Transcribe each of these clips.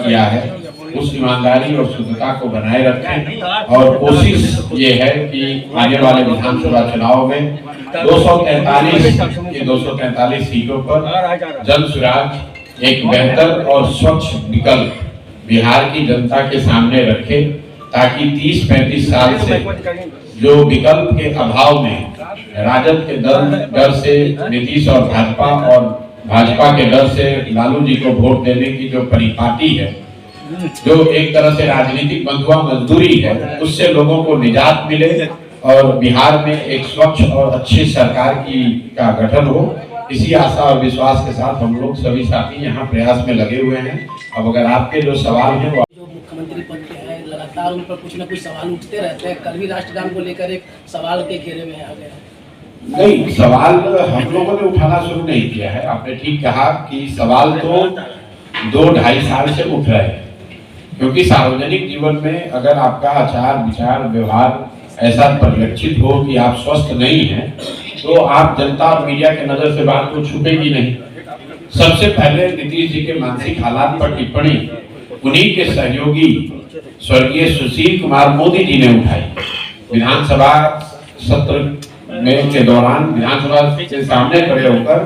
किया है उस ईमानदारी और शुद्धता को बनाए रखें। और कोशिश ये है कि आने वाले विधानसभा चुनाव में 243 सीटों पर जन स्वराज एक बेहतर और स्वच्छ विकल्प बिहार की जनता के सामने रखे, ताकि 30-35 साल से जो विकल्प के अभाव में राजद के डर से नीतीश और भाजपा के डर से लालू जी को वोट देने की जो परिपाटी है, जो एक तरह से राजनीतिक बंधुआ मजदूरी है, उससे लोगों को निजात मिले और बिहार में एक स्वच्छ और अच्छी सरकार का गठन हो। इसी आशा और विश्वास के साथ हम लोग सभी साथी यहाँ प्रयास में लगे हुए हैं। अब अगर आपके जो सवाल हैं वो जो मुख्यमंत्री पद के हैं, लगातार उन पर कुछ न कुछ सवाल उठते रहते हैं। कल भी राष्ट्रगान को लेकर एक सवाल के घेरे में आ गया। नहीं, सवाल हम लोगों ने उठाना शुरू नहीं किया है। आपने ठीक कहा कि सवाल तो 2-2.5 साल से उठ रहे हैं, क्योंकि सार्वजनिक जीवन में अगर आपका आचार विचार व्यवहार ऐसा परिलक्षित हो कि आप स्वस्थ नहीं हैं, तो आप जनता और मीडिया के नजर से बात को छुपेगी नहीं। सबसे पहले नीतीश जी के मानसिक हालात पर टिप्पणी उन्हीं के सहयोगी स्वर्गीय सुशील कुमार मोदी जी ने उठाई। विधानसभा सत्र में के दौरान विधानसभा के सामने खड़े होकर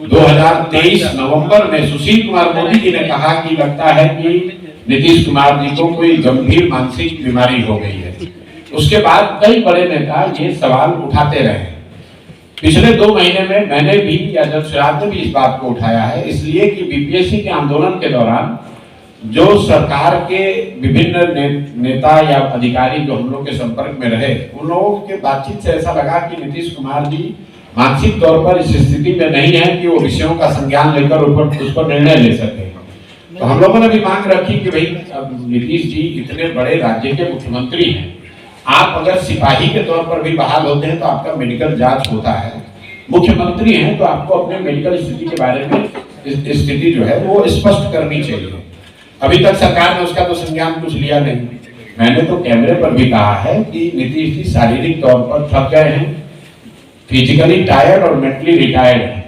2023 नवंबर में सुशील कुमार मोदी जी ने कहा कि लगता है कि नीतीश कुमार जी को कोई गंभीर मानसिक बीमारी हो गई है। उसके बाद कई बड़े नेता ये सवाल उठाते रहे। पिछले 2 महीने में मैंने भी या जन स्वराज ने भी इस बात को उठाया है, इसलिए कि बीपीएससी के आंदोलन के दौरान जो सरकार के विभिन्न नेता या अधिकारी जो हम लोग के संपर्क में रहे, उन लोगों के बातचीत से ऐसा लगा कि नीतीश कुमार जी मानसिक तौर पर इस स्थिति में नहीं है कि वो विषयों का संज्ञान लेकर उस पर निर्णय ले सके। तो हम लोगों ने भी मांग रखी कि भाई अब नीतीश जी इतने बड़े राज्य के मुख्यमंत्री हैं, आप अगर सिपाही के तौर पर भी बहाल होते हैं तो आपका मेडिकल जांच होता है। मुख्यमंत्री हैं तो आपको अपने मेडिकल स्थिति के बारे में स्थिति जो है वो स्पष्ट करनी चाहिए। अभी तक सरकार ने उसका तो संज्ञान कुछ लिया नहीं। मैंने तो कैमरे पर भी कहा है कि नीतीश जी शारीरिक तौर पर थक गए हैं, फिजिकली टायर्ड और मेंटली रिटायर्ड हैं।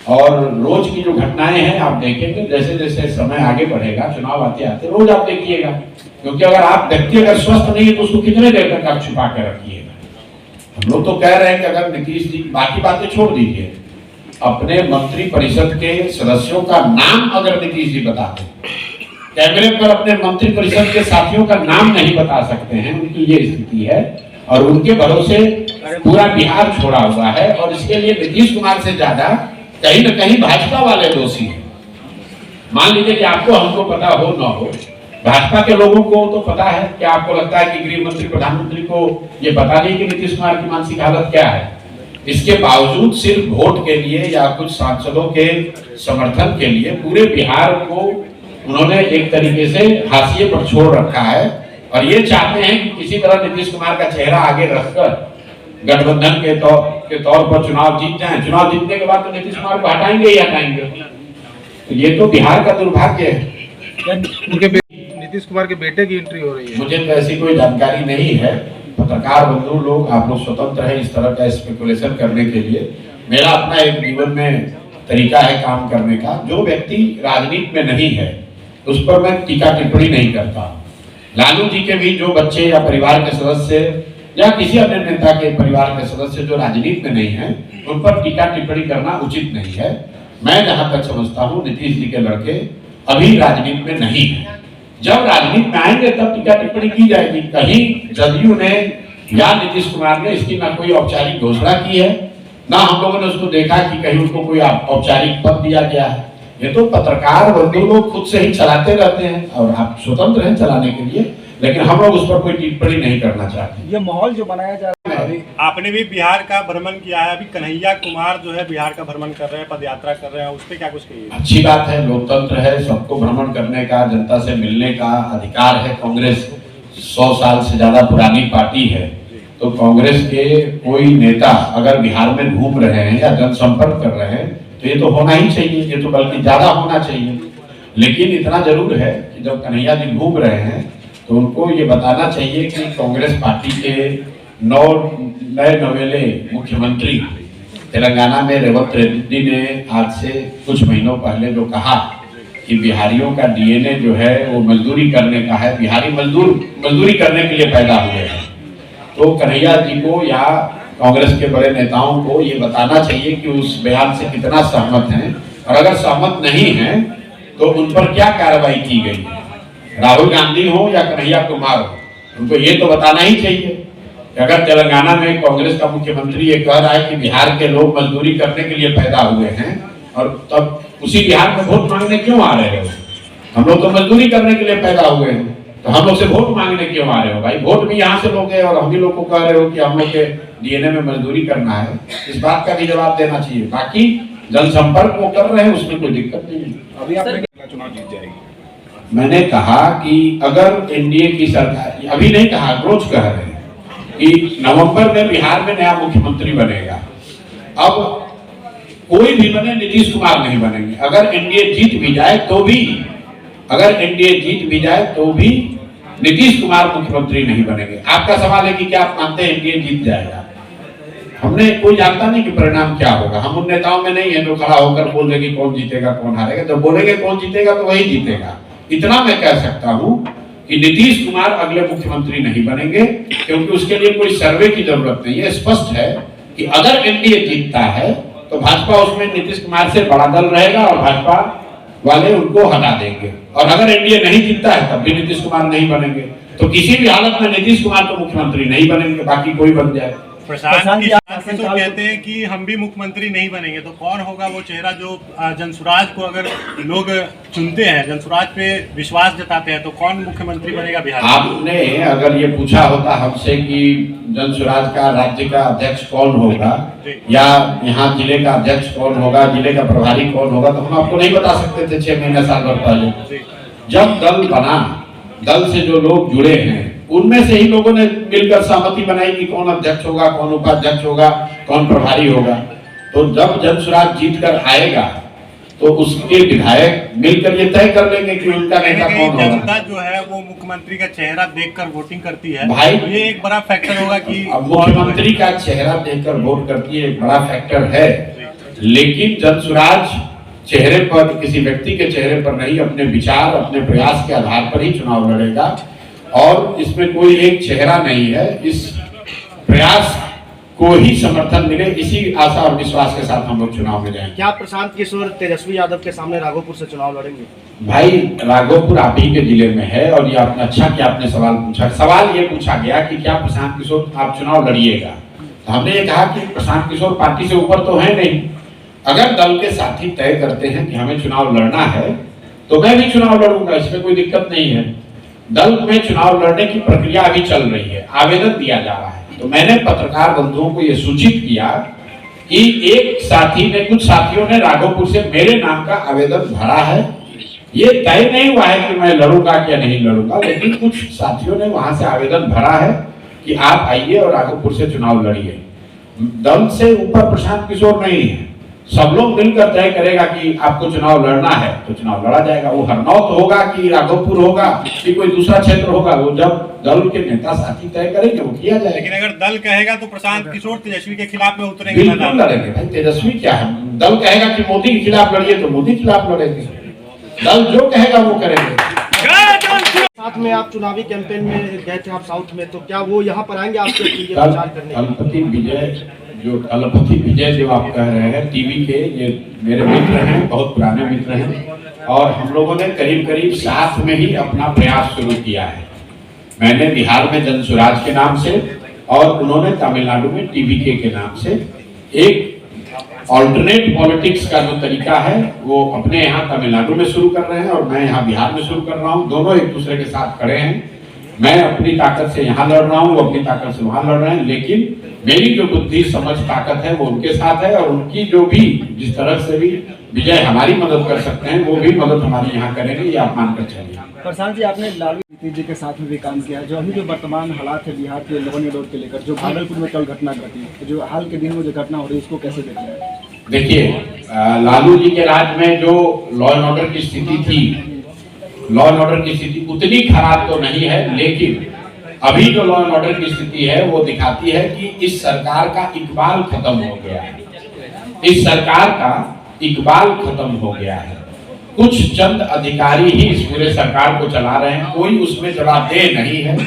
और रोज की जो घटनाएं हैं आप देखेंगे, जैसे जैसे समय आगे बढ़ेगा, चुनाव आते आते रोज आप देखिएगा, क्योंकि अगर आप व्यक्ति अगर स्वस्थ नहीं है तो उसको कितने देर तक आप छुपा के रखिएगा। हम लोग तो कह रहे हैं कि अगर नीतीश जी बाकी बातें छोड़ दीजिए, अपने मंत्री परिषद के सदस्यों का नाम अगर नीतीश जी बताते, कैमरे पर अपने मंत्री परिषद के साथियों का नाम नहीं बता सकते हैं, उनकी ये स्थिति है। और उनके भरोसे पूरा बिहार छोड़ा हुआ है। और इसके लिए नीतीश कुमार से ज्यादा कहीं न कहीं भाजपा वाले दोषी हैं। मान लीजिए कि आपको हमको पता हो न हो, भाजपा के लोगों को तो पता है। क्या आपको लगता है कि गृह मंत्री प्रधानमंत्री को ये पता नहीं कि नीतीश कुमार की मानसिक हालत क्या है? इसके बावजूद सिर्फ वोट के लिए या कुछ सांसदों के समर्थन के लिए पूरे बिहार को उन्होंने एक तरीके से हाशिए पर छोड़ रखा है। और ये चाहते हैं कि किसी तरह नीतीश कुमार का चेहरा आगे रखकर गठबंधन के तौर पर चुनाव जीत जाएं। चुनाव जीतने के बाद तो नीतीश कुमार को हटाएंगे ही हटाएंगे। तो ये तो बिहार का दुर्भाग्य है। नीतीश कुमार के बेटे की एंट्री हो रही है। मुझे तो ऐसी कोई जानकारी नहीं है। पत्रकार बंधु लोग, आप लोग स्वतंत्र हैं इस तरह का स्पेकुलेशन करने के लिए। मेरा अपना एक जीवन में तरीका है काम करने का। जो व्यक्ति राजनीति में नहीं है उस पर मैं टीका टिप्पणी नहीं करता। लालू जी के भी जो बच्चे या परिवार के सदस्य या किसी अन्य नेता के परिवार के सदस्य जो राजनीति में नहीं है, उन पर टीका टिप्पणी करना उचित नहीं है। मैं जहां तक समझता हूं नीतीश जी के लड़के अभी राजनीति में नहीं है। जब राजनीति में आएंगे तब टीका टिप्पणी की जाएगी। कहीं जदयू ने या नीतीश कुमार ने इसकी ना कोई औपचारिक घोषणा की है, ना हम लोगों ने उसको देखा कि कहीं उनको कोई औपचारिक पद दिया गया है। ये तो पत्रकार बंधु लोग खुद से ही चलाते रहते हैं और आप स्वतंत्र हैं चलाने के लिए, लेकिन हम लोग उस पर कोई टिप्पणी नहीं करना चाहते। ये माहौल जो बनाया जा रहा है, आपने भी बिहार का भ्रमण किया है, अभी कन्हैया कुमार जो है बिहार का भ्रमण कर रहे हैं, पदयात्रा कर रहे हैं, उस पर क्या कुछ कहिए? अच्छी बात है, लोकतंत्र है, सबको भ्रमण करने का, जनता से मिलने का अधिकार है। कांग्रेस 100 साल से ज्यादा पुरानी पार्टी है, तो कांग्रेस के कोई नेता अगर बिहार में घूम रहे हैं या जनसंपर्क कर रहे हैं तो ये तो होना ही चाहिए, ये तो बल्कि ज्यादा होना चाहिए। लेकिन इतना जरूर है कि जब कन्हैया जी घूम रहे हैं तो उनको ये बताना चाहिए कि कांग्रेस पार्टी के 9 नए नवेले मुख्यमंत्री तेलंगाना में रेवंत रेड्डी ने आज से कुछ महीनों पहले जो कहा कि बिहारियों का डीएनए जो है वो मजदूरी करने का है, बिहारी मजदूरी करने के लिए पैदा हुए हैं। तो कन्हैया जी को या कांग्रेस के बड़े नेताओं को ये बताना चाहिए कि उस बयान से कितना सहमत हैं, और अगर सहमत नहीं हैं तो उन पर क्या कार्रवाई की गई है। राहुल गांधी हो या कन्हैया कुमार हो, उनको ये तो बताना ही चाहिए। अगर तेलंगाना में कांग्रेस का मुख्यमंत्री ये कह रहा है कि बिहार के लोग मजदूरी करने के लिए पैदा हुए हैं, और तब उसी बिहार में वोट मांगने क्यों आ रहे हो? हम लोग तो मजदूरी करने के लिए पैदा हुए हैं, तो हम लोग से वोट मांगने क्यों आ रहे हो भाई? वोट भी यहाँ से लोगे और हम भी लोग को कह रहे हो कि हम लोग के डीएनए में मजदूरी करना है। इस बात का भी जवाब देना चाहिए। बाकी जनसंपर्क वो कर रहे हैं, उसमें कोई दिक्कत नहीं है। अभी आपने चुनाव जीत जाएगी। मैंने कहा कि अगर एनडीए की सरकार, अभी नहीं कहा, रोज कह रहे हैं कि नवंबर में बिहार में नया मुख्यमंत्री बनेगा। अब कोई भी बने, नीतीश कुमार नहीं बनेंगे। अगर एनडीए जीत भी जाए तो भी, अगर एनडीए जीत भी जाए तो भी नीतीश कुमार मुख्यमंत्री नहीं बनेंगे। आपका सवाल है कि क्या आप मानते हैं एनडीए जीत जाएगा? हमने कोई जानता नहीं कि परिणाम क्या होगा। हम उन नेताओं में नहीं है जो खड़ा होकर बोल रहे कि कौन जीतेगा कौन हारेगा। जब बोलेंगे कौन जीतेगा तो वही जीतेगा। इतना मैं कह सकता हूं कि नीतीश कुमार अगले मुख्यमंत्री नहीं बनेंगे, क्योंकि उसके लिए कोई सर्वे की जरूरत नहीं है। स्पष्ट है कि अगर एनडीए जीतता है तो भाजपा उसमें नीतीश कुमार से बड़ा दल रहेगा और भाजपा वाले उनको हटा देंगे, और अगर एनडीए नहीं जीतता है तब भी नीतीश कुमार नहीं बनेंगे। तो किसी भी हालत में नीतीश कुमार तो मुख्यमंत्री नहीं बनेंगे, बाकी कोई बन जाए। प्रशांत किशोर तो कहते हैं कि हम भी मुख्यमंत्री नहीं बनेंगे, तो कौन होगा वो चेहरा जो जनसुराज को अगर लोग चुनते हैं, जनसुराज पे विश्वास जताते हैं, तो कौन मुख्यमंत्री बनेगा बिहार? आपने अगर ये पूछा होता हमसे कि जनसुराज का राज्य का अध्यक्ष कौन होगा या यहाँ जिले का अध्यक्ष कौन होगा, जिले का प्रभारी कौन होगा, तो हम आपको नहीं बता सकते थे 6 महीने साल भर पहले। जब दल बना, दल से जो लोग जुड़े हैं उनमें से ही लोगों ने मिलकर सहमति बनाई कि कौन अध्यक्ष होगा, कौन उपाध्यक्ष होगा, कौन प्रभारी होगा। तो जब जनसुराज जीत कर आएगा तो उसके विधायक मिलकर ये तय कर लेंगे कि उनका नेता कौन होगा। जनता जो है वो मुख्यमंत्री का चेहरा देखकर वोटिंग करती है भाई, ये एक बड़ा फैक्टर होगा कि मुख्यमंत्री का चेहरा देखकर वोट करती है, एक बड़ा फैक्टर है। लेकिन जनसुराज चेहरे पर, किसी व्यक्ति के चेहरे पर नहीं, अपने विचार, अपने प्रयास के आधार पर ही चुनाव लड़ेगा, और इसमें कोई एक चेहरा नहीं है। इस प्रयास को ही समर्थन मिले, इसी आशा और विश्वास के साथ हम लोग चुनाव में जाएंगे। क्या प्रशांत किशोर तेजस्वी यादव के सामने राघोपुर से चुनाव लड़ेंगे? भाई, राघोपुर आप ही के जिले में है, और ये आपने अच्छा कि आपने सवाल पूछा। सवाल ये पूछा गया कि क्या प्रशांत किशोर आप चुनाव लड़िएगा, तो हमने ये कहा कि प्रशांत किशोर पार्टी से ऊपर तो है नहीं। अगर दल के साथी तय करते हैं कि हमें चुनाव लड़ना है तो मैं भी चुनाव लड़ूंगा, इसमें कोई दिक्कत नहीं है। दल में चुनाव लड़ने की प्रक्रिया अभी चल रही है, आवेदन दिया जा रहा है। तो मैंने पत्रकार बंधुओं को यह सूचित किया कि एक साथी ने, कुछ साथियों ने राघोपुर से मेरे नाम का आवेदन भरा है। ये तय नहीं हुआ है कि मैं लड़ूंगा या नहीं लड़ूंगा, लेकिन कुछ साथियों ने वहां से आवेदन भरा है कि आप आइए और राघोपुर से चुनाव लड़िए। दल से ऊपर प्रशांत किशोर नहीं है। सब लोग मिलकर तय करेगा कि आपको चुनाव लड़ना है तो चुनाव लड़ा जाएगा। वो हरनौत होगा कि राघोपुर होगा कि कोई दूसरा क्षेत्र होगा, वो जब दल के नेता साथी तय करेंगे वो किया जाएगा। लेकिन अगर दल कहेगा तो प्रशांत किशोर तेजस्वी के खिलाफ में उतरेंगे। बिल्कुल लड़ेंगे भाई, तेजस्वी क्या है। दल कहेगा कि मोदी के खिलाफ लड़िए तो मोदी के खिलाफ लड़ेंगे। दल जो कहेगा वो करेंगे। साथ में आप चुनावी कैंपेन में गए थे आप साउथ में, तो क्या वो यहाँ पर आएंगे आपके लिए प्रचार करने? तलपति विजय जो आप कह रहे हैं टीवी के, ये मेरे मित्र हैं, बहुत पुराने मित्र हैं, और हम लोगों ने करीब करीब साथ में ही अपना प्रयास शुरू किया है। मैंने बिहार में जनसुराज के नाम से और उन्होंने तमिलनाडु में टीवीके के नाम से एक ऑल्टरनेट पॉलिटिक्स का जो तरीका है वो अपने यहाँ तमिलनाडु में शुरू कर रहे हैं और मैं यहाँ बिहार में शुरू कर रहा हूँ। दोनों एक दूसरे के साथ खड़े हैं। मैं अपनी ताकत से यहाँ लड़ रहा हूँ, वो अपनी ताकत से वहां लड़ रहे हैं, लेकिन मेरी जो बुद्धि समझ ताकत है वो उनके साथ है, और उनकी जो भी जिस तरह से भी विजय हमारी मदद कर सकते हैं वो भी मदद हमारी यहाँ करेंगे, ये आप मानकर चलिए। प्रशांत जी, आपने लालू जी के साथ में भी काम किया है। जो अभी जो वर्तमान हालात है बिहार के लॉ एंड ऑर्डर के लेकर, जो भागलपुर में कल घटना घटी, तो जो हाल के दिन में जो घटना हो रही है उसको कैसे देख रहे हैं? देखिए, लालू जी के राज में जो लॉ एंड ऑर्डर की स्थिति थी, लॉ एंड ऑर्डर की स्थिति उतनी खराब तो नहीं है, लेकिन अभी जो लॉ एंड ऑर्डर की स्थिति है वो दिखाती है कि इस सरकार का इकबाल खत्म हो गया है। इस सरकार का इकबाल खत्म हो गया है। कुछ चंद अधिकारी ही इस पूरे सरकार को चला रहे हैं, कोई उसमें जवाबदेह नहीं है।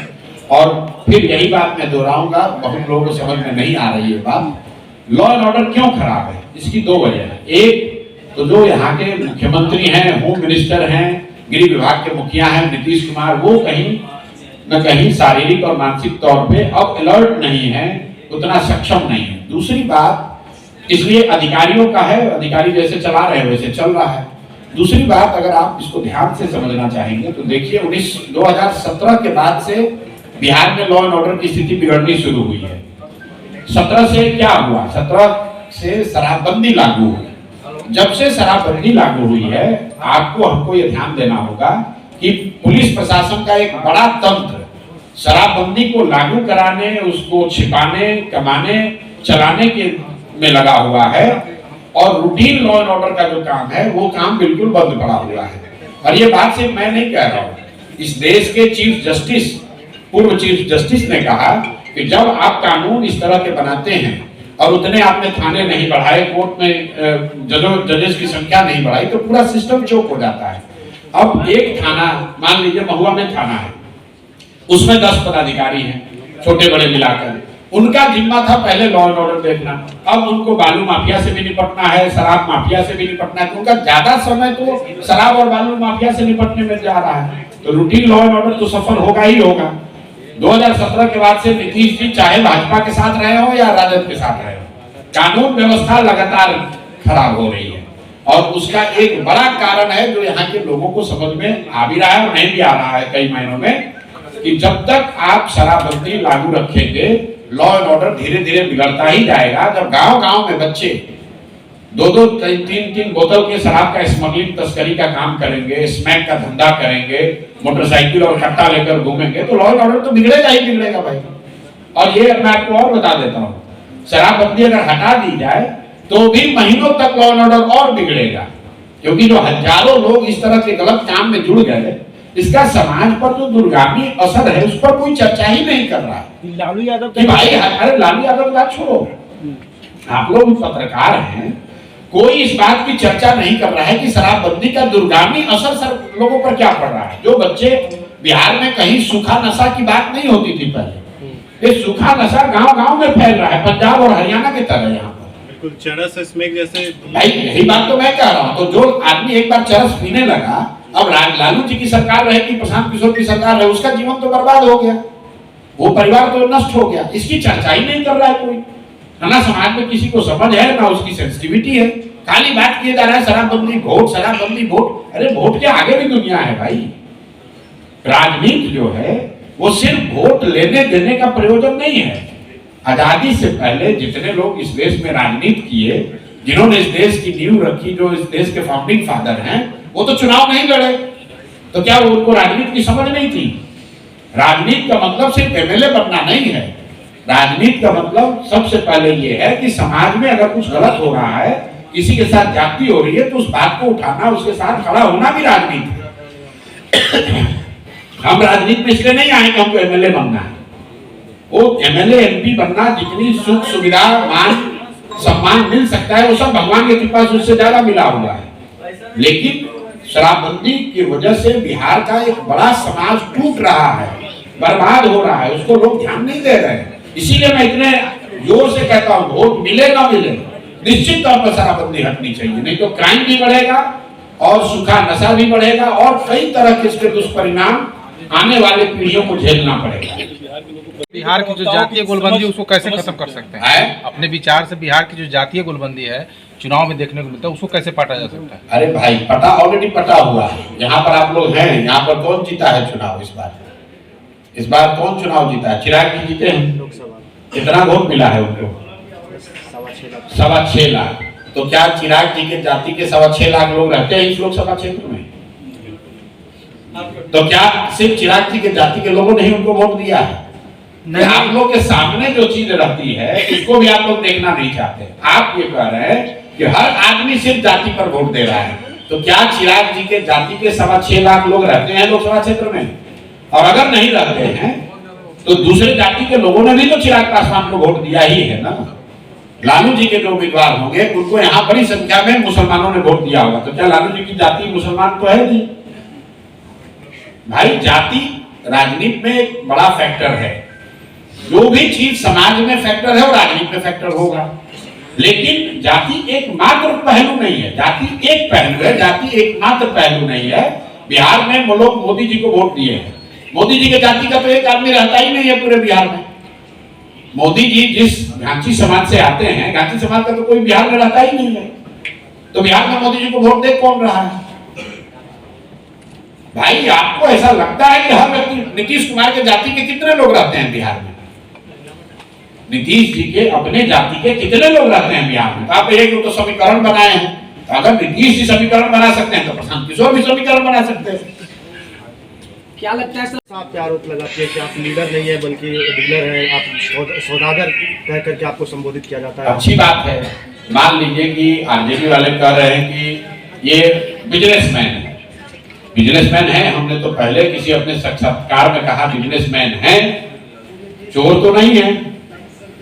और फिर यही बात मैं दोहराऊंगा, बहुत लोगों को समझ में नहीं आ रही है बात, लॉ एंड ऑर्डर क्यों खराब है, इसकी दो वजह है। एक तो जो यहाँ के मुख्यमंत्री हैं, होम मिनिस्टर हैं, गृह विभाग के मुखिया हैं नीतीश कुमार, वो कहीं न कहीं शारीरिक और मानसिक तौर पे अब अलर्ट नहीं है, उतना सक्षम नहीं है। दूसरी बात, इसलिए अधिकारियों का है, अधिकारी जैसे चला रहे हैं वैसे चल रहा है। दूसरी बात, अगर आप इसको ध्यान से समझना चाहेंगे तो देखिए 2017 के बाद से बिहार में लॉ एंड ऑर्डर की स्थिति बिगड़नी शुरू हुई है। 17 से क्या हुआ, 17 से शराबबंदी लागू हुई। जब से शराबबंदी लागू हुई है, आपको हमको ये ध्यान देना होगा कि पुलिस प्रशासन का एक बड़ा तंत्र शराबबंदी को लागू कराने, उसको छिपाने, कमाने, चलाने के में लगा हुआ है, और रूटीन लॉ एंड ऑर्डर का जो काम है वो काम बिल्कुल बंद पड़ा हुआ है। और ये बात सिर्फ मैं नहीं कह रहा हूँ, इस देश के चीफ जस्टिस, पूर्व चीफ जस्टिस ने कहा कि जब आप कानून इस तरह के बनाते हैं और उतने आपने थाने नहीं बढ़ाए, कोर्ट में जजेस की संख्या नहीं बढ़ाई, तो पूरा सिस्टम चोक हो जाता है। अब एक थाना, मान लीजिए महुआ में थाना है, उसमें 10 पदाधिकारी हैं, छोटे बड़े मिलाकर, उनका जिम्मा था पहले लॉ एंड ऑर्डर देखना। अब उनको बालू माफिया से भी निपटना है, शराब माफिया से भी निपटना है, तो उनका ज्यादा समय तो शराब और बालू माफिया से निपटने में जा रहा है। तो रूटीन लॉ एंड ऑर्डर तो सफल होगा ही होगा। 2017 के बाद से नीतीश जी चाहे भाजपा के साथ रहे हो या राजद के साथ रहे हो, कानून व्यवस्था लगातार खराब हो रही है। और उसका एक बड़ा कारण है जो यहाँ के लोगों को समझ में आ भी रहा है और नहीं भी आ रहा है कई मायनों में, कि जब तक आप शराबबंदी लागू रखेंगे, लॉ एंड ऑर्डर धीरे धीरे बिगड़ता ही जाएगा। जब गांव-गांव में बच्चे 2-2, 3-3 बोतल के शराब का स्मगलिंग, तस्करी का काम करेंगे, स्मैक का धंधा करेंगे, मोटरसाइकिल और कट्टा लेकर घूमेंगे, तो लॉ एंड ऑर्डर तो बिगड़ेगा ही बिगड़ेगा भाई। और ये मैं आपको और बता देता हूँ, शराबबंदी अगर हटा दी जाए तो भी महीनों तक लॉ एंड ऑर्डर और बिगड़ेगा, क्योंकि जो हजारों लोग इस तरह के गलत काम में जुड़ गए, इसका समाज पर जो दूरगामी असर है उस पर कोई चर्चा ही नहीं कर रहा है। लालू यादव कि भाई, अरे लालू यादव बात छोड़ो, आप लोग पत्रकार हैं, कोई इस बात की चर्चा नहीं कर रहा है कि शराबबंदी का दूरगामी असर लोगों पर क्या पड़ रहा है। जो बच्चे बिहार में कहीं सूखा नशा की बात नहीं होती थी पहले, ये सूखा नशा गांव-गांव में फैल रहा है, पंजाब और हरियाणा की तरह यहाँ पर। बिल्कुल चरस स्मैक जैसे, भाई यही बात तो मैं कह रहा हूँ। तो जो आदमी एक बार चरस पीने लगा, अब लालू जी की सरकार रहे कि प्रशांत किशोर की सरकार रहे, उसका जीवन तो बर्बाद हो गया, वो परिवार तो नष्ट हो गया। इसकी चर्चा ही नहीं कर रहा है कोई, ना समाज में किसी को समझ है, ना उसकी सेंसिटिविटी है। खाली बात किए जा रहा है शराबबंदी वोट, शराबबंदी वोट। अरे वोट के आगे भी दुनिया है भाई। राजनीति जो है वो सिर्फ वोट लेने देने का प्रयोजन नहीं है। आजादी से पहले जितने लोग इस देश में राजनीति किए, जिन्होंने इस देश की नींव रखी, जो इस देश के फाउंडिंग फादर हैं, वो तो चुनाव नहीं लड़े, तो क्या उनको राजनीति की समझ नहीं थी? राजनीति का मतलब सिर्फ एमएलए बनना नहीं है। राजनीति का मतलब सबसे पहले ये है कि समाज में अगर कुछ गलत हो रहा है, किसी के साथ जाति हो रही है, तो उस बात को उठाना, उसके साथ खड़ा होना भी राजनीति है। हम राजनीति में इसलिए नहीं आए कि हमको एमएलए बनना है। वो एमएलए एमपी बनना, जितनी सुख सुविधा मान सम्मान मिल सकता है, वो सब भगवान के कृपा से उससे ज्यादा मिला हुआ है। लेकिन शराबबंदी की वजह से बिहार का एक बड़ा समाज टूट रहा है, बर्बाद हो रहा है, उसको लोग ध्यान नहीं दे रहे हैं। इसीलिए मैं इतने जोर से कहता हूँ, वोट मिले ना मिले, निश्चित तौर पर शराबबंदी हटनी चाहिए, नहीं तो क्राइम भी बढ़ेगा और सूखा नशा भी बढ़ेगा और कई तरह के इसके दुष्परिणाम आने वाले पीढ़ियों को झेलना पड़ेगा। बिहार की जो जातीय गोलबंदी उसको कैसे खत्म कर सकते हैं? अपने विचार से बिहार की जो जातीय गोलबंदी है चुनाव में देखने को मिलता है, उसको कैसे पाटा जा सकता है? अरे भाई, पटा ऑलरेडी पटा हुआ है। यहाँ पर आप लोग हैं, यहाँ पर कौन जीता है चुनाव इस बार? इस बार कौन चुनाव जीता है? चिराग जी जीते हैं। कितना वोट मिला है उनको? 6.25 लाख। तो क्या चिराग जी के जाति के 6.25 लाख लोग रहते हैं इस लोकसभा क्षेत्र में? तो क्या सिर्फ चिराग जी के जाति के लोगों ने ही उनको वोट दिया है? आप लोग के सामने जो चीज रहती है इसको भी आप लोग देखना नहीं चाहते। आप ये कह रहे हैं कि हर आदमी सिर्फ जाति पर वोट दे रहा है, तो क्या चिराग जी के जाति के 6.25 लाख लोग रहते हैं लोकसभा क्षेत्र में? और अगर नहीं रहते हैं तो दूसरे जाति के लोगों ने भी तो चिराग पासवान को वोट दिया ही है ना। लालू जी के जो उम्मीदवार होंगे उनको यहाँ बड़ी संख्या में मुसलमानों ने वोट दिया होगा, तो क्या लालू जी की जाति मुसलमान तो है नहीं? भाई जाति राजनीति में एक बड़ा फैक्टर है। जो भी चीज समाज में फैक्टर है वो राजनीति में फैक्टर होगा, लेकिन जाति एक मात्र पहलू नहीं है। जाति एक पहलू है, जाति एक मात्र पहलू नहीं है। बिहार में वो लोग मोदी जी को वोट दिए हैं, मोदी जी के जाति का तो एक आदमी रहता ही नहीं है पूरे बिहार में। मोदी जी जिस घांची समाज से आते हैं, घांची समाज का तो कोई बिहार में रहता ही नहीं है, तो बिहार में मोदी जी को वोट दे कौन रहा है? भाई आपको ऐसा लगता है कि हर व्यक्ति, नीतीश कुमार के जाति के कितने लोग रहते हैं बिहार में? नीतीश जी के अपने जाति के कितने लोग रहते हैं बिहार में? तो आप एक तो समीकरण बनाए हैं, तो अगर नीतीश जी समीकरण बना सकते हैं तो प्रशांत किशोर भी समीकरण बना सकते हैं। क्या लगता है सर, आप क्या आरोप लगाते हैं कि आप लीडर नहीं है बल्कि डीलर है, आप सौदागर कह करके आपको संबोधित किया जाता है? अच्छी बात है। मान लीजिए कि आरजेडी वाले कह रहे हैं कि ये बिजनेसमैन है, बिजनेसमैन है। हमने तो पहले किसी अपने साक्षात्कार में कहा बिजनेसमैन है, चोर तो नहीं है,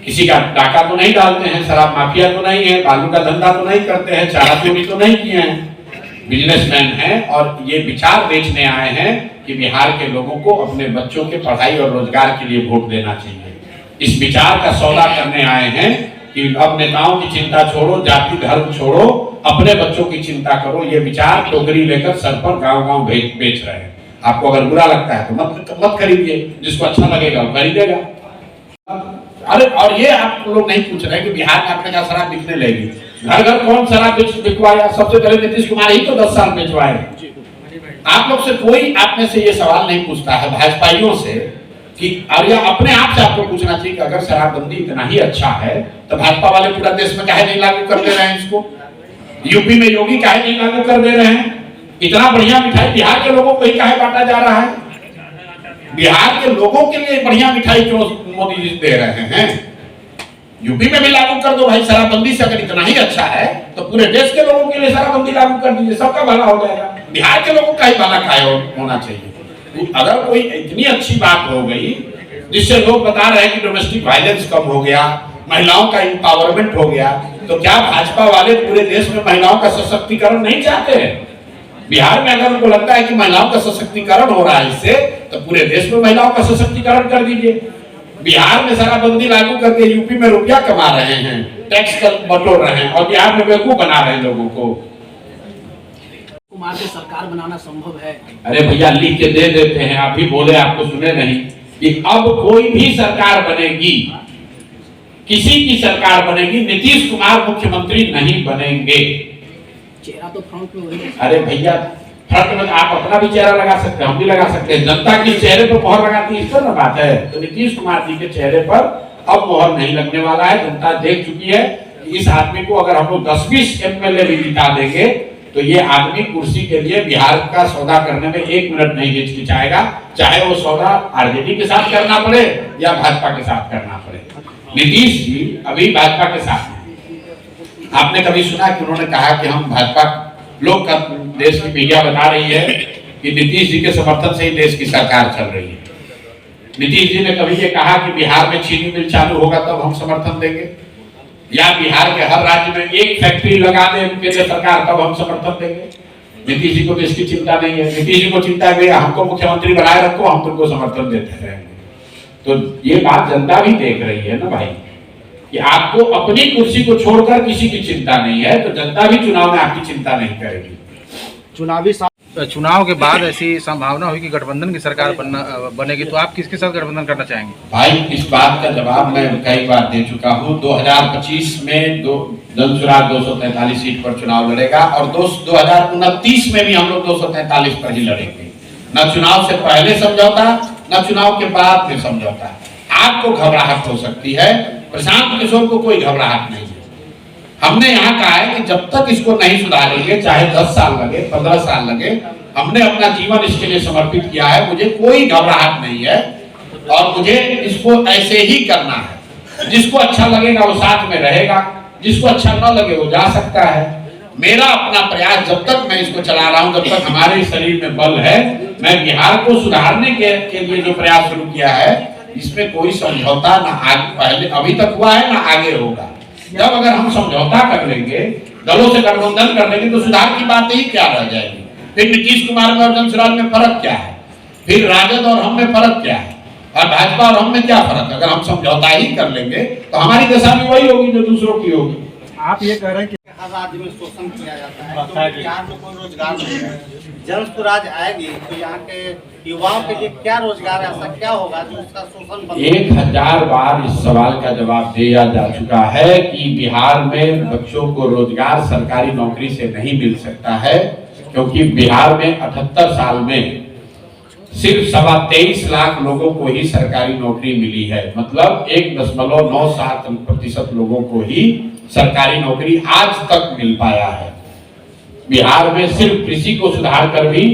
किसी का डाका तो नहीं डालते हैं, शराब माफिया तो नहीं है, बालू का धंधा तो नहीं करते हैं, चारा चोरी तो नहीं किए हैं, बिजनेसमैन हैं। और ये विचार बेचने आए हैं कि बिहार के लोगों को अपने बच्चों के पढ़ाई और रोजगार के लिए वोट देना चाहिए। इस विचार का सौदा करने आए हैं कि अब नेताओं की चिंता छोड़ो, जाति धर्म छोड़ो, अपने बच्चों की चिंता करो। ये विचार टोकरी लेकर सर पर गांव-गांव बेच रहे हैं। आपको अगर बुरा लगता है तो मत खरीदिए, जिसको अच्छा लगेगा वो खरीदेगा। अरे और ये आप लोग नहीं पूछ रहे कि बिहार में आपने क्या शराब बिकने लगी? घर घर कौन शराब बिकवाया? सबसे पहले नीतीश कुमार ही तो 10 साल बेचवाए। आप लोग से कोई आप में से ये सवाल नहीं पूछता है भाजपाइयों से कि, और या अपने आप से आपको पूछना चाहिए कि अगर शराबबंदी इतना ही अच्छा है तो भाजपा वाले पूरा देश में काहे नहीं लागू कर दे रहे हैं इसको? यूपी में योगी काहे नहीं लागू कर दे रहे हैं? इतना बढ़िया मिठाई बिहार के लोगों को ही काहे बांटा जा रहा है? बिहार के लोगों के लिए बढ़िया मिठाई क्यों मोदी जी दे रहे हैं? यूपी में भी लागू कर दो भाई। शराबबंदी से अगर इतना ही अच्छा है तो पूरे देश के लोगों के लिए शराबबंदी लागू कर दीजिए, सबका भला हो जाएगा। बिहार के लोगों का ही भला खाए होना चाहिए। अगर कोई इतनी अच्छी बात हो गई जिससे लोग बता रहे हैं कि डोमेस्टिक वायलेंस कम हो गया, महिलाओं का एम्पावरमेंट हो गया, तो क्या भाजपा वाले पूरे देश में महिलाओं का सशक्तिकरण नहीं चाहते हैं? बिहार में अगर उनको लगता है कि महिलाओं का सशक्तिकरण हो रहा है इससे, तो पूरे देश में महिलाओं का सशक्तिकरण कर दीजिए। बिहार में शराबबंदी लागू करके यूपी में रुपया कमा रहे हैं, टैक्स बटोर रहे हैं और बिहार में बेवकूफ बना रहे हैं लोगों को। कुमार की सरकार बनाना संभव है? अरे भैया लिख के दे देते हैं, आप भी बोले, आपको सुने नहीं कि अब कोई भी सरकार बनेगी, किसी की सरकार बनेगी, नीतीश कुमार मुख्यमंत्री नहीं बनेंगे। चेहरा तो फ्रंट में वही है। अरे भैया फ्रंट में आप अपना भी चेहरा लगा सकते हैं, हम भी लगा सकते हैं। जनता के चेहरे पर मोहर लगाती है, इस पर ना बात है। तो नीतीश कुमार जी के चेहरे पर अब मोहर नहीं लगने वाला है। जनता देख चुकी है कि इस आदमी को अगर हम लोग 10-20 एमएलए भी जिता देंगे तो ये आदमी कुर्सी के लिए बिहार का सौदा करने में 1 मिनट नहीं हिचकिचाएगा, चाहे वो सौदा आरजेडी के साथ करना पड़े या भाजपा के साथ करना पड़े। नीतीश जी अभी भाजपा के साथ हैं। आपने कभी सुना कि उन्होंने कहा कि हम भाजपा, लोग का देश की मीडिया बता रही है कि नीतीश जी के समर्थन से ही देश की सरकार चल रही है। नीतीश जी ने कभी ये कहा कि बिहार में चीनी मिल चालू होगा तब हम समर्थन देंगे, या बिहार के हर राज्य में एक फैक्ट्री लगा दे केंद्र सरकार तब हम समर्थन देंगे? नीतीश जी को तो इसकी चिंता नहीं है। नीतीश जी को चिंता है हमको मुख्यमंत्री बनाए रखो, हम तुमको समर्थन देते रहेंगे। तो ये बात जनता भी देख रही है ना भाई, कि आपको अपनी कुर्सी को छोड़कर किसी की चिंता नहीं है, तो जनता भी चुनाव में आपकी चिंता नहीं करेगी। चुनाव के बाद ऐसी संभावना हुई कि गठबंधन की सरकार बनेगी, तो आप किसके साथ गठबंधन करना चाहेंगे? भाई इस बात का जवाब मैं कई बार दे चुका हूँ। 2025 में जनसुराज 243 सीट पर चुनाव लड़ेगा और 2029 में भी हम लोग 243 पर ही लड़ेंगे। न चुनाव से पहले समझौता, न चुनाव के बाद में समझौता। आपको घबराहट हो सकती है, प्रशांत किशोर को कोई घबराहट नहीं है। हमने यहाँ कहा है कि जब तक इसको नहीं सुधारेंगे, चाहे 10 साल लगे, 15 साल लगे, हमने अपना जीवन इसके लिए समर्पित किया है। मुझे कोई घबराहट नहीं है और मुझे इसको ऐसे ही करना है। जिसको अच्छा लगेगा वो साथ में रहेगा, जिसको अच्छा न लगे वो जा सकता है। मेरा अपना प्रयास, जब तक मैं इसको चला रहा हूँ, जब तक हमारे शरीर में बल है, मैं बिहार को सुधारने के लिए जो प्रयास शुरू किया है, इसमें कोई समझौता ना आगे पहले अभी तक हुआ है ना आगे होगा। जब अगर हम समझौता कर लेंगे, दलों से गठबंधन कर लेंगे, तो सुधार की बात ही क्या रह जाएगी। फिर नीतीश कुमार में और जनसुराज में फर्क क्या है, फिर राजद और हम में फर्क क्या है, और भाजपा और हम में क्या फर्क है। अगर हम समझौता ही कर लेंगे तो हमारी दशा भी वही होगी जो दूसरों की होगी। आप ये कह रहे हैं कि आजादी में शोषण किया जाता है, तो यहाँ पे कोई रोजगार नहीं है। जन स्वराज आएगी तो यहाँ के युवाओं के लिए क्या रोजगार, ऐसा क्या होगा जो उसका शोषण बंद। 1000 बार इस सवाल का जवाब दिया जा चुका है कि बिहार में बच्चों को रोजगार सरकारी नौकरी से नहीं मिल सकता है, क्योंकि बिहार में 78 साल में सिर्फ 23.25 लाख लोगों को ही सरकारी नौकरी मिली है। मतलब 1.97% लोगों को ही सरकारी नौकरी आज तक मिल पाया है। बिहार में सिर्फ कृषि को सुधार कर भी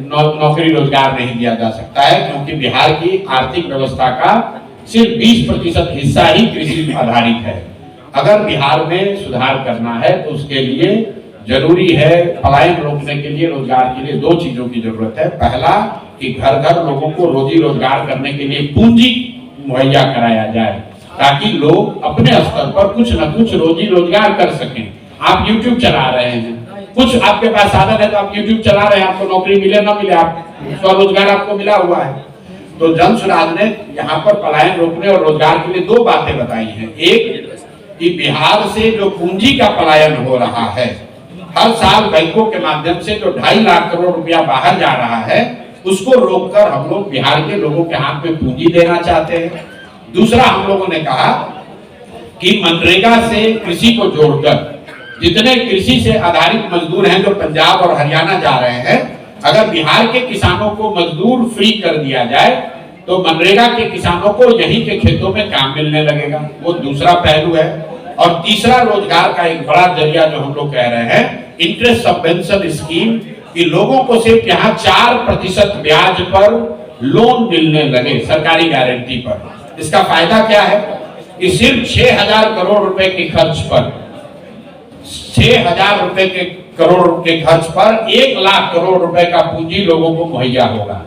नौकरी रोजगार नहीं दिया जा सकता है, क्योंकि बिहार की आर्थिक व्यवस्था का सिर्फ 20% हिस्सा ही कृषि आधारित है। अगर बिहार में सुधार करना है तो उसके लिए जरूरी है, पलायन रोकने के लिए, रोजगार के लिए 2 चीजों की जरूरत है। पहला कि घर घर लोगों को रोजी रोजगार करने के लिए पूंजी मुहैया कराया जाए, ताकि लोग अपने स्तर पर कुछ न कुछ रोजी रोजगार कर सकें। आप YouTube चला रहे हैं, कुछ आपके पास साधन है तो आप YouTube चला रहे हैं, आपको नौकरी मिले ना मिले, आप स्वरोजगार आपको मिला हुआ है। तो जनसुराज ने यहाँ पर पलायन रोकने और रोजगार के लिए 2 बातें बताई हैं। एक कि बिहार से जो पूंजी का पलायन हो रहा है, हर साल बैंकों के माध्यम से जो 2.5 लाख करोड़ रुपया बाहर जा रहा है, उसको रोककर हम लोग बिहार के लोगों के हाथ में पूंजी देना चाहते हैं। दूसरा, हम लोगों ने कहा कि मनरेगा से कृषि को जोड़कर जितने कृषि से आधारित मजदूर हैं जो पंजाब और हरियाणा जा रहे हैं, अगर बिहार के किसानों को मजदूर फ्री कर दिया जाए तो मनरेगा के किसानों को यहीं के खेतों में काम मिलने लगेगा। वो दूसरा पहलू है। और तीसरा, रोजगार का एक बड़ा जरिया जो हम लोग कह रहे हैं, इंटरेस्ट सबवेंशन स्कीम, कि लोगों को सिर्फ यहाँ 4% ब्याज पर लोन मिलने लगे सरकारी गारंटी पर। इसका फायदा क्या है कि सिर्फ 6000 करोड़ रुपए के खर्च पर, 6000 रुपए के करोड़ के खर्च पर 1 लाख करोड़ रुपए का पूंजी लोगों को मुहैया होगा।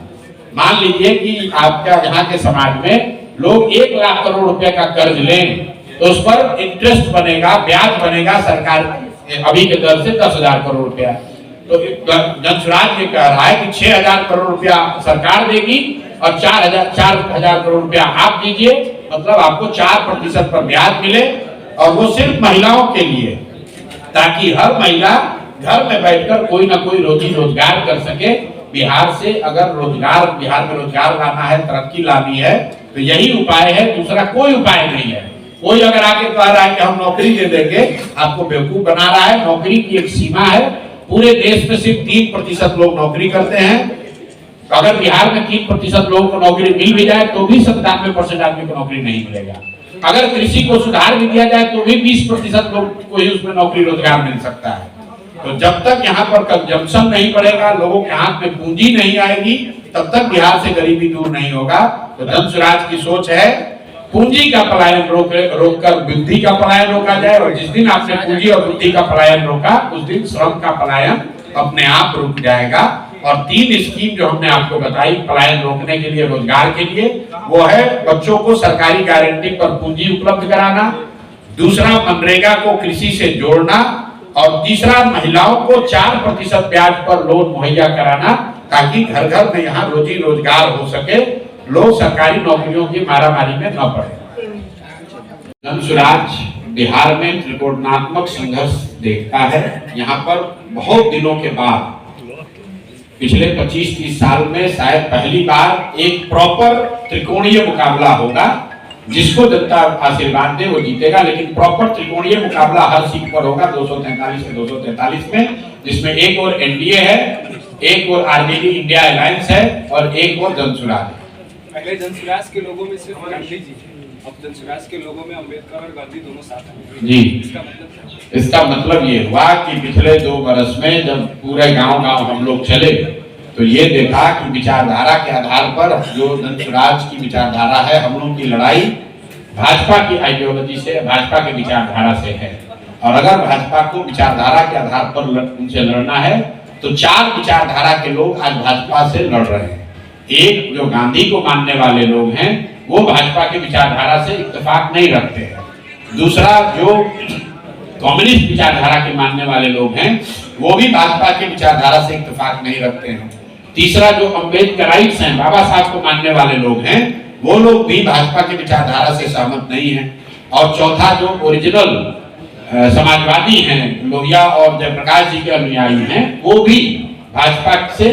मान लीजिए कि आपका यहाँ के समाज में लोग 1 लाख करोड़ रुपए का कर्ज लें, तो उस पर इंटरेस्ट बनेगा, ब्याज बनेगा सरकार अभी के दर से 10,000 करोड़ रुपया। तो जनसुराज ये कह रहा है कि 6000 करोड़ रुपया सरकार देगी और 4,000 करोड़ रुपया आप दीजिए, मतलब आपको 4% पर ब्याज मिले, और वो सिर्फ महिलाओं के लिए, ताकि हर महिला घर में बैठकर कोई ना कोई रोजी रोजगार कर सके। बिहार से अगर बिहार में रोजगार लाना है, तरक्की लानी है, तो यही उपाय है, दूसरा कोई उपाय नहीं है। कोई अगर आके कह रहा है कि हम नौकरी दे देंगे, आपको बेवकूफ बना रहा है। नौकरी की एक सीमा है, पूरे देश में सिर्फ 3% लोग नौकरी करते हैं। अगर बिहार में 3% लोगों को नौकरी मिल भी जाए तो भी 97% आदमी को नौकरी नहीं मिलेगा। अगर कृषि को सुधार भी दिया जाए तो भी 20% लोग को ही उसमें नौकरी रोजगार मिल सकता है। तो जब तक यहाँ पर कंजम्पशन नहीं बढ़ेगा, लोगों के हाथ में पूंजी नहीं आएगी, तब तक बिहार से गरीबी दूर नहीं होगा। तो जनसुराज की सोच है पूंजी का पलायन रोककर बुद्धि का पलायन रोका जाए, और जिस दिन आपने पूंजी और बुद्धि का पलायन रोका, उस दिन श्रम का पलायन अपने आप रुक जाएगा। और 3 स्कीम जो हमने आपको बताई पलायन रोकने के लिए, रोजगार के लिए, वो है बच्चों को सरकारी गारंटी पर पूंजी उपलब्ध कराना, दूसरा मनरेगा को कृषि से जोड़ना, और तीसरा महिलाओं को 4% ब्याज पर लोन मुहैया कराना, ताकि घर घर में यहाँ रोजी रोजगार हो सके, लोग सरकारी नौकरियों की मारामारी में न पड़े। जनसुराज बिहार में त्रिकोणात्मक संघर्ष देखता है। यहाँ पर बहुत दिनों के बाद, पिछले 25-30 साल में शायद पहली बार एक प्रॉपर त्रिकोणीय मुकाबला होगा। जिसको जनता आशीर्वाद दे वो जीतेगा, लेकिन प्रॉपर त्रिकोणीय मुकाबला हर सीट पर होगा 243 में 243 में, जिसमें एक और एनडीए है, एक और आरजेडी इंडिया अलायंस है, और एक और जनसुराज है। पहले जनसुराज के लोगों में सिर्फ गांधी जी, अब जनसुराज के लोगों में अंबेडकर और गांधी दोनों साथ हैं। जी, इसका मतलब ये हुआ कि पिछले 2 बरस में जब पूरे गांव-गांव हम लोग चले, तो ये देखा कि विचारधारा के आधार पर जो जनसुराज की विचारधारा है, हम लोगों की लड़ाई भाजपा की आइडियोलॉजी से, भाजपा के विचारधारा से है। और अगर भाजपा को विचारधारा के आधार पर उनसे लड़ना है, तो 4 विचारधारा के लोग आज भाजपा से लड़ रहे हैं। एक जो गांधी को मानने वाले लोग हैं, वो भाजपा की विचारधारा से इत्तेफाक नहीं रखते हैं। दूसरा जो कम्युनिस्ट विचारधारा के मानने वाले लोग हैं वो भी भाजपा की विचारधारा से इत्तेफाक नहीं रखते हैं। तीसरा जो अम्बेडकराइट्स हैं, बाबा साहब को मानने वाले लोग हैं, वो लोग भी भाजपा की विचारधारा से सहमत नहीं हैं। और चौथा जो ओरिजिनल समाजवादी हैं, लोहिया और जयप्रकाश जी के अनुयायी हैं, वो भी भाजपा से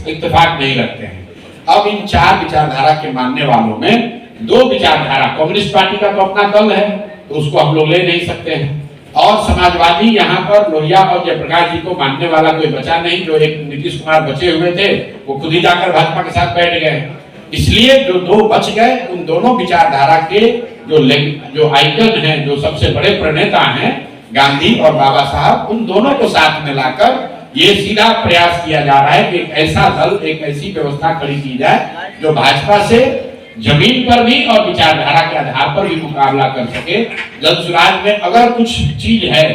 इत्तेफाक नहीं रखते हैं। अब इन चार विचारधारा के मानने वालों में दो विचारधारा, कम्युनिस्ट पार्टी का तो अपना दल है तो उसको हम लोग ले नहीं सकते हैं, और समाजवादी यहाँ पर लोहिया और जयप्रकाश जी को मानने वाला कोई बचा नहीं। जो एक नीतीश कुमार बचे हुए थे वो खुद ही जाकर भाजपा के साथ बैठ गए। इसलिए जो दो बच गए, उन दोनों विचारधारा के जो आइकन हैं, जो सबसे बड़े प्रणेता हैं, गांधी और बाबा साहब, उन दोनों को साथ में लाकर ये सीधा प्रयास किया जा रहा है कि एक ऐसा दल, एक ऐसी व्यवस्था खड़ी की जाए जो भाजपा से जमीन पर भी और विचारधारा के आधार पर भी मुकाबला कर सके। जनसुराज में अगर कुछ चीज है,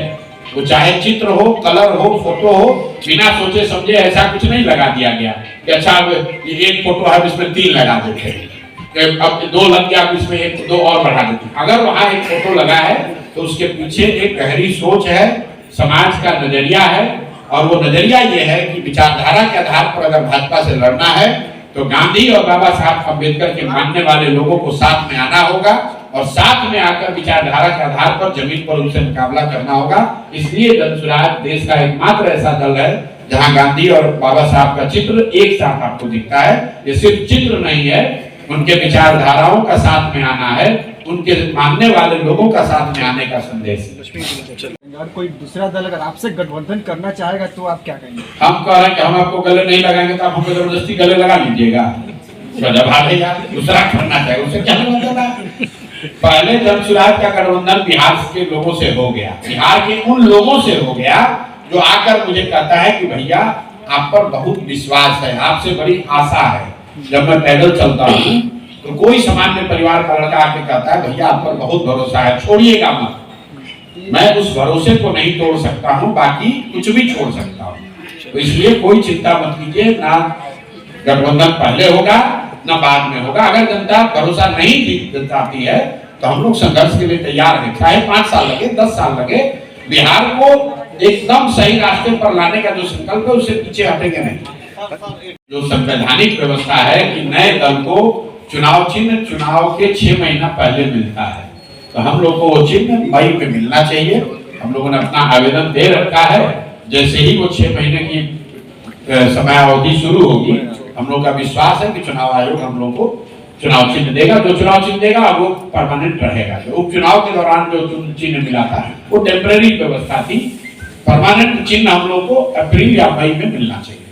वो चाहे चित्र हो, कलर हो, फोटो हो, बिना सोचे समझे ऐसा कुछ नहीं लगा दिया गया कि अच्छा ये एक फोटो है इसमें 3 लगा देते हैं, अब 2 लग गया इसमें 1-2 और बढ़ा देते हैं। अगर वहां एक फोटो लगा है तो उसके पीछे एक गहरी सोच है, समाज का नजरिया है, और वो नजरिया ये है कि विचारधारा के आधार पर अगर भाजपा से लड़ना है तो गांधी और बाबा साहब अम्बेडकर के मानने वाले लोगों को साथ में आना होगा, और साथ में आकर विचारधारा के आधार पर जमीन पर उनसे मुकाबला करना होगा। इसलिए जनसुराज देश का एकमात्र ऐसा दल है जहां गांधी और बाबा साहब का चित्र एक साथ आपको दिखता है। ये सिर्फ चित्र नहीं है, उनके विचारधाराओं का साथ में आना है, उनके मानने वाले लोगों का साथ में आने का संदेश। और कोई दूसरा दल अगर आपसे गठबंधन करना चाहेगा तो आप क्या कहेंगे? हम कह रहे हैं कि हम आपको गले नहीं लगाएंगे तो आप हमको जबरदस्ती गले लगा लीजिएगा। दूसरा करना चाहिए, उसे क्या मतलब? पहले जनसुराज का गठबंधन बिहार के लोगों से हो गया, बिहार के उन लोगों से हो गया जो आकर मुझे कहता है कि भैया आप पर बहुत विश्वास है, आपसे बड़ी आशा है। जब मैं पैदल चलता हूँ तो कोई सामान्य परिवार का लड़का आके कहता है भैया आप पर बहुत भरोसा है, छोड़िएगा मत। मैं उस भरोसे को नहीं तोड़ सकता हूँ, बाकी कुछ भी छोड़ सकता हूँ। तो इसलिए कोई चिंता मत कीजिए, ना गठबंधन पहले होगा ना बाद में होगा। अगर जनता भरोसा नहीं जताती है तो हम लोग संघर्ष के लिए तैयार हैं, चाहे 5 साल लगे, 10 साल लगे। बिहार को एकदम सही रास्ते पर लाने का जो संकल्प है उससे पीछे हटेंगे नहीं। जो संवैधानिक व्यवस्था है कि नए दल को चुनाव चिन्ह चुनाव के 6 महीना पहले मिलता है, तो हम लोग को वो चिन्ह मई में मिलना चाहिए। हम लोगों ने अपना आवेदन दे रखा है। जैसे ही वो 6 महीने की समय अवधि शुरू होगी, हम लोग का विश्वास है कि चुनाव आयोग हम लोग को चुनाव चिन्ह देगा। जो चुनाव चिन्ह देगा वो परमानेंट रहेगा। जो उपचुनाव के दौरान जो चिन्ह मिला था वो टेम्परेरी व्यवस्था थी, परमानेंट चिन्ह हम लोग को अप्रैल या मई में मिलना चाहिए।